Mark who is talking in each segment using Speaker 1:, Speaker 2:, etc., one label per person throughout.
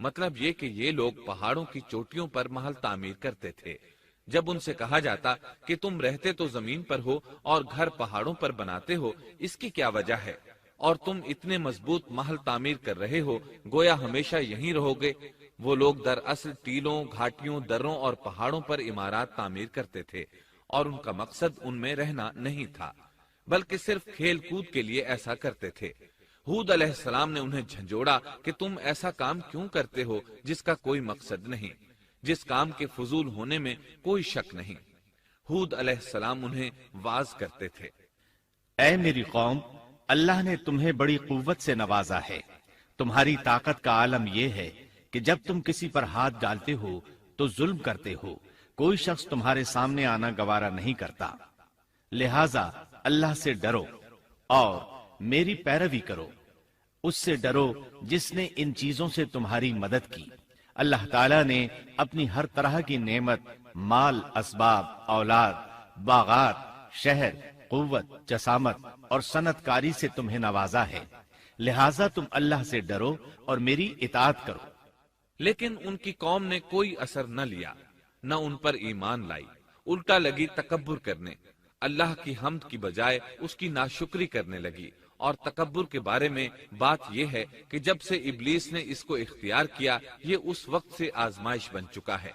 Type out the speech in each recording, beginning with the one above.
Speaker 1: مطلب یہ کہ یہ لوگ پہاڑوں کی چوٹیوں پر محل تعمیر کرتے تھے۔ جب ان سے کہا جاتا کہ تم رہتے تو زمین پر ہو اور گھر پہاڑوں پر بناتے ہو، اس کی کیا وجہ ہے؟ اور تم اتنے مضبوط محل تعمیر کر رہے ہو، گویا ہمیشہ یہیں رہو گے۔ وہ لوگ دراصل ٹیلوں، گھاٹیوں، دروں اور پہاڑوں پر عمارات تعمیر کرتے تھے، اور ان کا مقصد ان میں رہنا نہیں تھا، بلکہ صرف کھیل کود کے لیے ایسا کرتے تھے۔ ہود علیہ السلام نے انہیں جھنجھوڑا کہ تم ایسا کام کیوں کرتے ہو جس کا کوئی مقصد نہیں، جس کام کے فضول ہونے میں کوئی شک نہیں۔ ہود علیہ السلام انہیں واز کرتے تھے۔
Speaker 2: اے میری قوم، اللہ نے تمہیں بڑی قوت سے نوازا ہے۔ تمہاری طاقت کا عالم یہ ہے کہ جب تم کسی پر ہاتھ ڈالتے ہو تو ظلم کرتے ہو، کوئی شخص تمہارے سامنے آنا گوارا نہیں کرتا۔ لہذا اللہ سے ڈرو اور میری پیروی کرو، اس سے ڈرو جس نے ان چیزوں سے تمہاری مدد کی۔ اللہ تعالیٰ نے اپنی ہر طرح کی نعمت، مال، اسباب، اولاد، باغات، شہر، قوت، جسامت اور صنعت کاری سے تمہیں نوازا ہے، لہذا تم اللہ سے ڈرو اور میری اطاعت کرو۔
Speaker 1: لیکن ان کی قوم نے کوئی اثر نہ لیا، نہ ان پر ایمان لائی، الٹا لگی تکبر کرنے، اللہ کی حمد کی بجائے اس کی ناشکری کرنے لگی۔ اور تکبر کے بارے میں بات یہ ہے کہ جب سے ابلیس نے اس کو اختیار کیا، یہ اس وقت سے آزمائش بن چکا ہے۔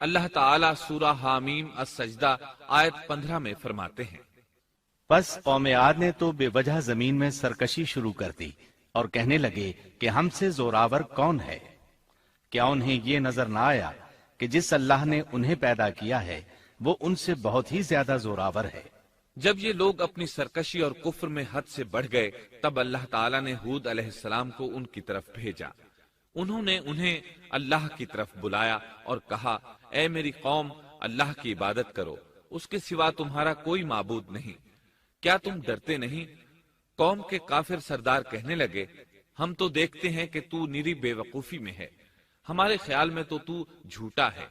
Speaker 1: اللہ تعالیٰ سورہ حامیم السجدہ آیت 15 میں فرماتے ہیں،
Speaker 2: پس قوم عاد نے تو بے وجہ زمین میں سرکشی شروع کر دی اور کہنے لگے کہ ہم سے زوراور کون ہے؟ کیا انہیں یہ نظر نہ آیا کہ جس اللہ نے انہیں پیدا کیا ہے وہ ان سے بہت ہی زیادہ زوراور ہے؟
Speaker 1: جب یہ لوگ اپنی سرکشی اور کفر میں حد سے بڑھ گئے، تب اللہ تعالیٰ نے ہود علیہ السلام کو ان کی طرف بھیجا۔ انہوں نے انہیں اللہ کی طرف بلایا اور کہا، اے میری قوم، اللہ کی عبادت کرو، اس کے سوا تمہارا کوئی معبود نہیں۔ کیا تم ڈرتے نہیں؟ قوم کے کافر سردار کہنے لگے، ہم تو دیکھتے ہیں کہ تو نری بے وقوفی میں ہے، ہمارے خیال میں تو جھوٹا ہے۔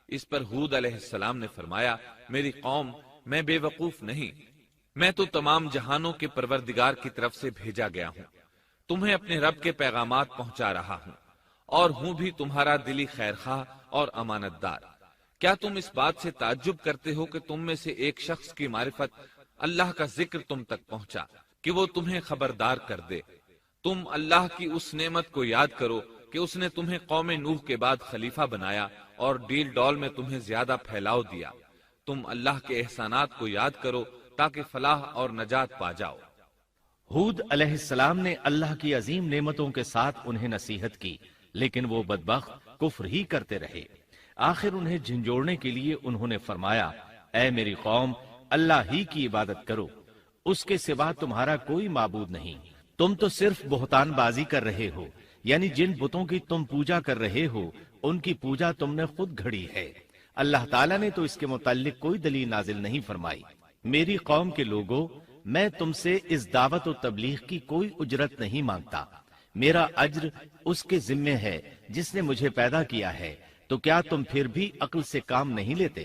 Speaker 1: اس پر ہود علیہ السلام نے فرمایا، میری قوم، میں بے وقوف نہیں، میں تو تمام جہانوں کے پروردگار کی طرف سے بھیجا گیا ہوں، تمہیں اپنے رب کے پیغامات پہنچا رہا ہوں، اور ہوں بھی تمہارا دلی خیر خواہ اور امانت دار۔ کیا تم اس بات سے تعجب کرتے ہو کہ تم میں سے ایک شخص کی معرفت، اللہ کا ذکر تم تک پہنچا کہ وہ تمہیں خبردار کر دے؟ تم اللہ کی اس نعمت کو یاد کرو کہ اس نے تمہیں قوم نوح کے بعد خلیفہ بنایا اور ڈیل ڈول میں تمہیں زیادہ پھیلاؤ دیا۔ تم اللہ کے احسانات کو یاد کرو تاکہ فلاح اور نجات پا جاؤ۔
Speaker 2: ہود علیہ السلام نے اللہ کی عظیم نعمتوں کے ساتھ انہیں نصیحت کی، لیکن وہ بدبخت کفر ہی کرتے رہے۔ آخر انہیں جھنجھوڑنے کے لیے انہوں نے فرمایا، اے میری قوم، اللہ ہی کی عبادت کرو، اس کے سوا تمہارا کوئی معبود نہیں۔ تم تو صرف بہتان بازی کر رہے ہو، یعنی جن بتوں کی تم پوجا کر رہے ہو ان کی پوجا تم نے خود گھڑی ہے۔ اللہ تعالیٰ نے تو اس کے متعلق کوئی دلیل نازل نہیں فرمائی۔ میری قوم کے لوگوں، میں تم سے اس دعوت و تبلیغ کی کوئی اجرت نہیں مانگتا، میرا اجر اس کے ذمے ہے جس نے مجھے پیدا کیا ہے، تو کیا تم پھر بھی عقل سے کام نہیں لیتے؟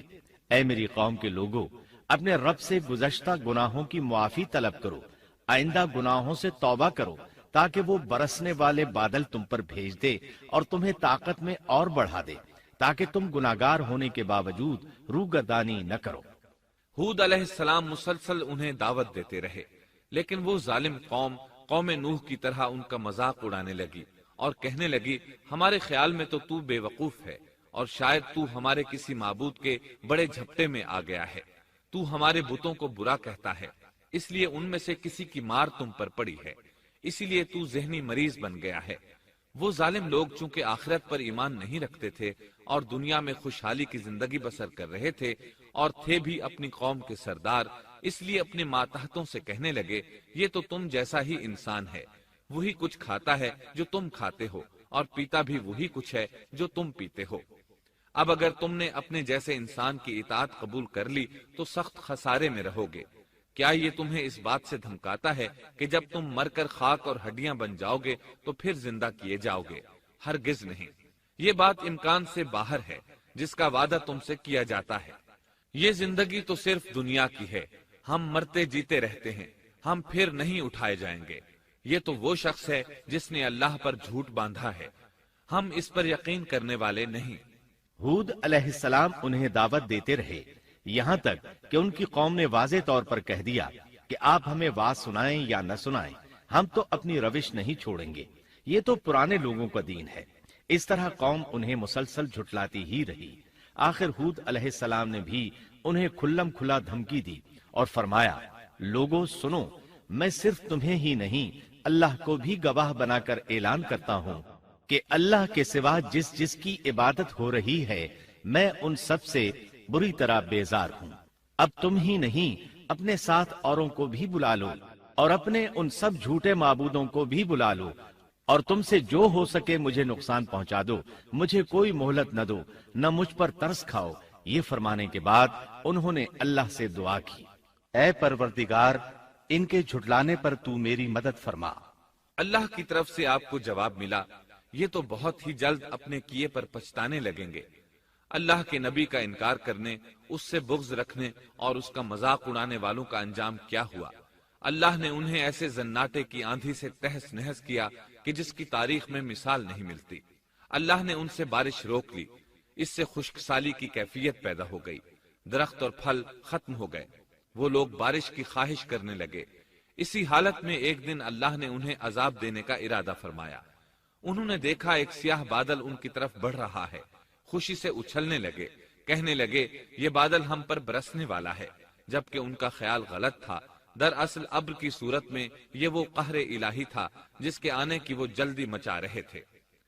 Speaker 2: اے میری قوم کے لوگوں، اپنے رب سے گزشتہ گناہوں کی معافی طلب کرو، آئندہ گناہوں سے توبہ کرو، تاکہ وہ برسنے والے بادل تم پر بھیج دے اور تمہیں طاقت میں اور بڑھا دے، تاکہ تم گناہگار ہونے کے باوجود روگردانی نہ کرو۔
Speaker 1: ہود علیہ السلام مسلسل انہیں دعوت دیتے رہے، لیکن وہ ظالم قوم نوح کی طرح ان کا مذاق اڑانے لگی اور کہنے لگی، ہمارے خیال میں تو بے وقوف ہے، اور شاید تو ہمارے کسی معبود کے بڑے جھپٹے میں آ گیا ہے، تو ہمارے بتوں کو برا کہتا ہے، اس لیے ان میں سے کسی کی مار تم پر پڑی ہے، اسی لیے تو ذہنی مریض بن گیا ہے۔ وہ ظالم لوگ چونکہ آخرت پر ایمان نہیں رکھتے تھے اور دنیا میں خوشحالی کی زندگی بسر کر رہے تھے اور تھے بھی اپنی قوم کے سردار، اس لیے اپنے ماتحتوں سے کہنے لگے، یہ تو تم جیسا ہی انسان ہے، وہی کچھ کھاتا ہے جو تم کھاتے ہو اور پیتا بھی وہی کچھ ہے جو تم پیتے ہو۔ اب اگر تم نے اپنے جیسے انسان کی اطاعت قبول کر لی تو سخت خسارے میں رہو گے۔ کیا یہ تمہیں اس بات سے دھمکاتا ہے کہ جب تم مر کر خاک اور ہڈیاں بن جاؤ گے تو پھر زندہ کیے جاؤ گے؟ ہرگز نہیں، یہ بات امکان سے باہر ہے جس کا وعدہ تم سے کیا جاتا ہے۔ یہ زندگی تو صرف دنیا کی ہے، ہم مرتے جیتے رہتے ہیں، ہم پھر نہیں اٹھائے جائیں گے۔ یہ تو وہ شخص ہے جس نے اللہ پر جھوٹ باندھا ہے۔ ہم اس پر یقین کرنے والے نہیں۔
Speaker 2: ہود علیہ السلام انہیں دعوت دیتے رہے یہاں تک کہ ان کی قوم نے واضح طور پر کہہ دیا کہ آپ ہمیں واز سنائیں یا نہ سنائیں، ہم تو اپنی روش نہیں چھوڑیں گے، یہ تو پرانے لوگوں کا دین ہے۔ اس طرح قوم انہیں مسلسل جھٹلاتی ہی رہی۔ آخر ہود علیہ السلام نے بھی انہیں کھلم کھلا دھمکی دی اور فرمایا، لوگوں سنو، میں صرف تمہیں ہی نہیں اللہ کو بھی گواہ بنا کر اعلان کرتا ہوں کہ اللہ کے سوا جس کی عبادت ہو رہی ہے میں ان سب سے بری طرح بیزار ہوں۔ اب تم ہی نہیں اپنے ساتھ اوروں کو بھی بلا لو اور اپنے ان سب جھوٹے معبودوں کو بھی بلا لو، اور تم سے جو ہو سکے مجھے نقصان پہنچا دو، مجھے کوئی مہلت نہ دو، نہ مجھ پر ترس کھاؤ۔ یہ فرمانے کے بعد انہوں نے اللہ سے دعا کی، اے پروردگار، ان کے جھٹلانے پر تو میری مدد فرما۔
Speaker 1: اللہ کی طرف سے آپ کو جواب ملا، یہ تو بہت ہی جلد اپنے کیے پر پچھتانے لگیں گے۔ اللہ کے نبی کا انکار کرنے، اس سے بغض رکھنے اور اس کا مذاق اڑانے والوں کا انجام کیا ہوا؟ اللہ نے انہیں ایسے زناٹے کی آندھی سے تہس نہس کیا کہ جس کی تاریخ میں مثال نہیں ملتی۔ اللہ نے ان سے بارش روک لی، اس سے خشک سالی کی کیفیت پیدا ہو گئی، درخت اور پھل ختم ہو گئے، وہ لوگ بارش کی خواہش کرنے لگے۔ اسی حالت میں ایک دن اللہ نے انہیں عذاب دینے کا ارادہ فرمایا۔ انہوں نے دیکھا ایک سیاہ بادل ان کی طرف بڑھ رہا ہے، خوشی سے اچھلنے لگے، کہنے لگے یہ بادل ہم پر برسنے والا ہے، جبکہ ان کا خیال غلط تھا۔ دراصل ابر کی صورت میں یہ وہ قہر الہی تھا جس کے آنے کی وہ جلدی مچا رہے تھے۔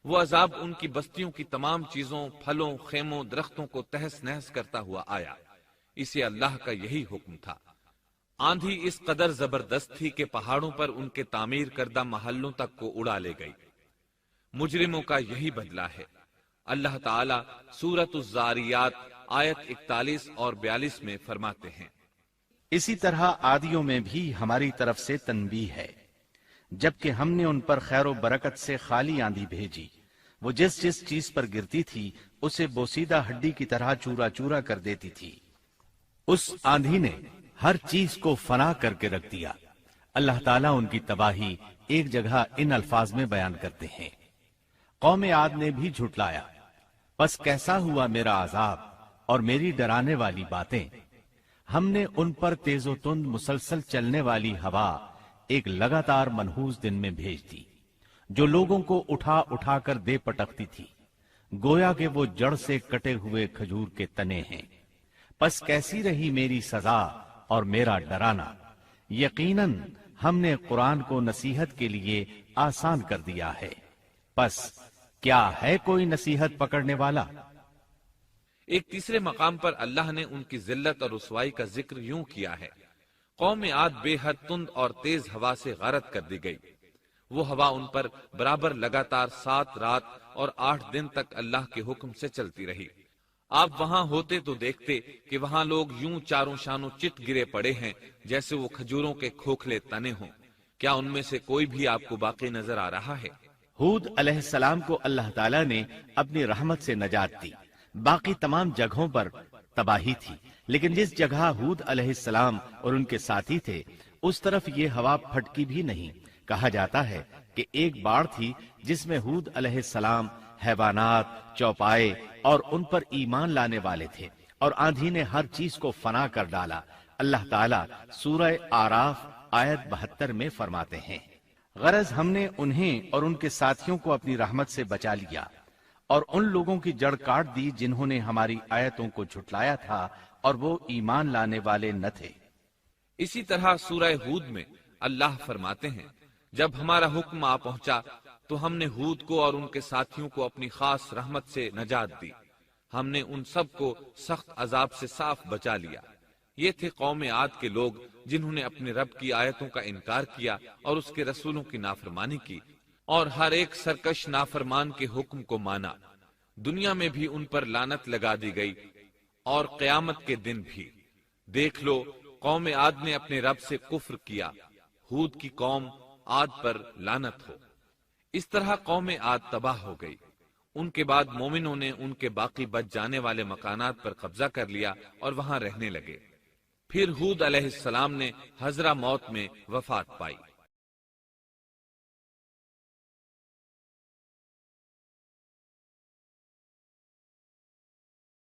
Speaker 1: وہ عذاب ان کی بستیوں کی تمام چیزوں، پھلوں، خیموں، درختوں کو تہس نہس کرتا ہوا آیا۔ اسے اللہ کا یہی حکم تھا۔ آندھی اس قدر زبردست تھی کہ پہاڑوں پر ان کے تعمیر کردہ محلوں تک کو اڑا لے گئی۔ مجرموں کا یہی بدلہ ہے۔ اللہ تعالیٰ سورۃ الزاریات آیت 41 اور 42 میں فرماتے ہیں،
Speaker 2: اسی طرح عادیوں میں بھی ہماری طرف سے تنبیہ ہے، جبکہ ہم نے ان پر خیر و برکت سے خالی آندھی بھیجی، وہ جس چیز پر گرتی تھی اسے بوسیدہ ہڈی کی طرح چورا چورا کر دیتی تھی۔ اس آندھی نے ہر چیز کو فنا کر کے رکھ دیا۔ اللہ تعالیٰ ان کی تباہی ایک جگہ ان الفاظ میں بیان کرتے ہیں، قوم عاد نے بھی جھٹلایا، پس کیسا ہوا میرا عذاب اور میری ڈرانے والی باتیں۔ ہم نے ان پر تیز و تند مسلسل چلنے والی ہوا ایک لگاتار منحوس دن میں بھیج دی، جو لوگوں کو اٹھا اٹھا کر دے پٹکتی تھی، گویا کہ وہ جڑ سے کٹے ہوئے کھجور کے تنے ہیں۔ پس کیسی رہی میری سزا اور میرا ڈرانا؟ یقیناً ہم نے قرآن کو نصیحت کے لیے آسان کر دیا ہے، پس کیا ہے کوئی نصیحت پکڑنے والا؟
Speaker 1: ایک تیسرے مقام پر اللہ نے ان کی ذلت اور رسوائی کا ذکر یوں کیا ہے، قوم عاد بے حد تند اور تیز ہوا سے غارت کر دی گئی۔ وہ ہوا ان پر برابر لگاتار 7 رات اور 8 دن تک اللہ کے حکم سے چلتی رہی۔ آپ وہاں ہوتے تو دیکھتے کہ وہاں لوگ یوں چاروں شانوں چت گرے پڑے ہیں جیسے وہ کھجوروں کے کھوکھلے تنے ہوں۔ کیا ان میں سے کوئی بھی آپ کو باقی نظر آ رہا ہے؟
Speaker 2: ہود علیہ السلام کو اللہ تعالیٰ نے اپنی رحمت سے نجات دی، باقی تمام جگہوں پر تباہی تھی، لیکن جس جگہ ہود علیہ السلام اور ان کے ساتھی تھے اس طرف یہ ہوا پھٹکی بھی نہیں۔ کہا جاتا ہے کہ ایک باڑ تھی جس میں ہود علیہ السلام، حیوانات، چوپائے اور ان پر ایمان لانے والے تھے، اور آندھی نے ہر چیز کو فنا کر ڈالا۔ اللہ تعالیٰ سورہ آراف آیت 72 میں فرماتے ہیں، غرض ہم نے انہیں اور ان کے ساتھیوں کو اپنی رحمت سے بچا لیا اور ان لوگوں کی جڑ کاٹ دی جنہوں نے ہماری آیتوں کو جھٹلایا تھا اور وہ ایمان لانے والے نہ تھے۔
Speaker 1: اسی طرح سورہ ہود میں اللہ فرماتے ہیں، جب ہمارا حکم آ پہنچا تو ہم نے ہود کو اور ان کے ساتھیوں کو اپنی خاص رحمت سے نجات دی۔ ہم نے ان سب کو سخت عذاب سے صاف بچا لیا۔ یہ تھے قوم عاد کے لوگ جنہوں نے اپنے رب کی آیتوں کا انکار کیا اور اس کے رسولوں کی نافرمانی کی، اور ہر ایک سرکش نافرمان کے حکم کو مانا۔ دنیا میں بھی ان پر لعنت لگا دی گئی اور قیامت کے دن بھی۔ دیکھ لو، قوم عاد نے اپنے رب سے کفر کیا، ہود کی قوم عاد پر لعنت ہو۔ اس طرح قوم عاد تباہ ہو گئی۔ ان کے بعد مومنوں نے ان کے باقی بچ جانے والے مکانات پر قبضہ کر لیا اور وہاں رہنے لگے۔ پھر ہود علیہ السلام نے حضرہ موت میں وفات پائی۔